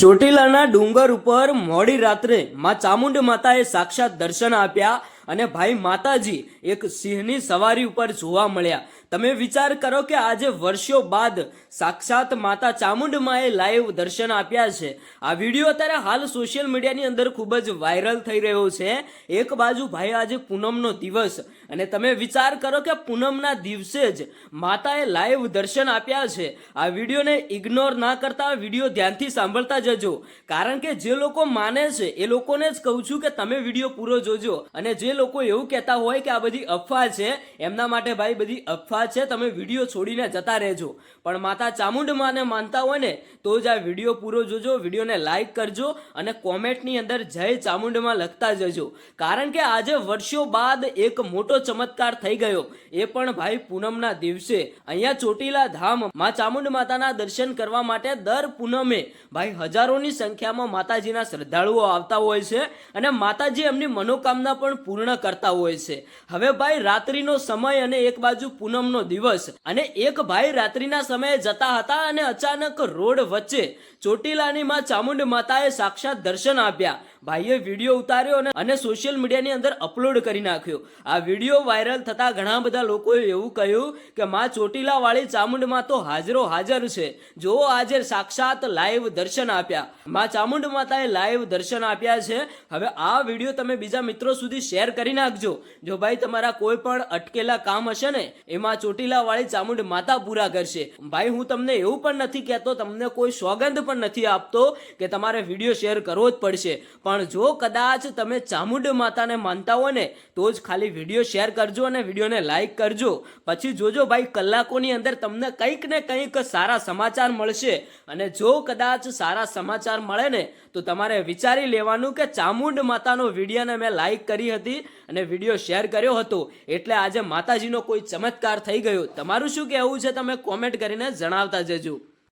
ચોટીલાના ડુંગર ઉપર મોડી રાત્રે માં ચામુંડ માતાએ સાક્ષાત દર્શન આપ્યા અને ભાઈ માતાજી એક સિંહની સવારી ઉપર જોવા મળ્યા। તમે વિચાર કરો કે આજે વર્ષો બાદ સાક્ષાત માતા ચામુંડ માએ લાઈવ દર્શન આપ્યા છે। આ વિડીયો અત્યારે હાલ સોશિયલ મીડિયાની અંદર ખૂબ જ વાયરલ થઈ રહ્યો છે। એક બાજુ ભાઈ આજે પૂનમનો દિવસ અને તમે વિચાર કરો કે પૂનમના દિવસે જ માતાએ લાઈવ દર્શન આપ્યા છે। આ વિડીયોને ઇગ્નોર ના કરતા વિડીયો ધ્યાનથી સાંભળતા જજો, કારણ કે જે લોકો માને છે એ લોકોને જ કહું છું કે તમે વિડીયો પૂરો જોજો, અને જે લોકો એવું કહેતા હોય કે આ બધી અફવા છે એમના માટે ભાઈ બધી અફવા છે, તમે વિડીયો છોડીને જતા રહેજો। પણ માતા ચામુંડ માને માનતા હોય ને તો જ આ વિડીયો પૂરો જોજો, વિડીયોને લાઈક કરજો અને કોમેન્ટની અંદર જય ચામુંડમાં લખતા જજો, કારણ કે આજે વર્ષો બાદ એક મોટો ચમત્કાર થઈ ગયો, એ પણ ભાઈ પૂનમના દિવસે। અહીંયા ચોટીલા ધામ માં ચામુંડ માતાના દર્શન કરવા માટે દર પૂનમે ભાઈ હજારોની સંખ્યામાં માતાજીના શ્રદ્ધાળુઓ આવતા હોય છે અને માતાજી એમની મનોકામના પણ પૂર્ણ કરતા હોય છે। હવે ભાઈ રાત્રિનો સમય અને એક બાજુ પૂનમનો દિવસ, અને એક ભાઈ રાત્રિના સમયે જતા હતા અને અચાનક રોડ વચ્ચે ચોટીલાની માં ચામુંડ માતાએ સાક્ષાત દર્શન આપ્યા। ભાઈએ વિડીયો ઉતાર્યો અને સોશિયલ મીડિયાની અંદર અપલોડ કરી નાખ્યો। આ વિડીયો વાયરલ થતા ઘણા બધા લોકોએ એવું કહ્યું કે માં ચોટીલા વાળી ચામુંડ માં તો હાજરો હાજર છે, જો આજે સાક્ષાત લાઈવ દર્શન આપ્યા, માં ચામુંડ માતાએ લાઈવ દર્શન આપ્યા છે। હવે આ વિડીયો તમે બીજા મિત્રો સુધી શેર કરી નાખજો, જો ભાઈ તમારા કોઈ પણ અટકેલા કામ હશે ને એમાં ચોટીલા વાળી ચામુંડ માતા પૂરા કરશે। ભાઈ હું તમને એવું પણ નથી કહેતો, તમને કોઈ સોગંદ પણ નથી આપતો કે તમારે વિડીયો શેર કરવો જ પડશે, પણ જો કદાચ તમે ચામુંડ માતાને માનતા હોય ને તો જ ખાલી વિડીયો શેર કરજો અને વિડીયોને લાઈક કરજો। પછી જોજો ભાઈ કલાકોની અંદર તમને કંઈક ને કંઈક સારા સમાચાર મળશે, અને જો કદાચ સારા સમાચાર મળે ને તો તમારે વિચારી લેવાનું કે ચામુંડ માતાનો વિડીયોને મેં લાઈક કરી હતી અને વિડીયો શેર કર્યો હતો એટલે આજે માતાજીનો કોઈ ચમત્કાર થઈ ગયો। તમારું શું કહેવું છે તમે કોમેન્ટ કરીને જણાવતા જજો।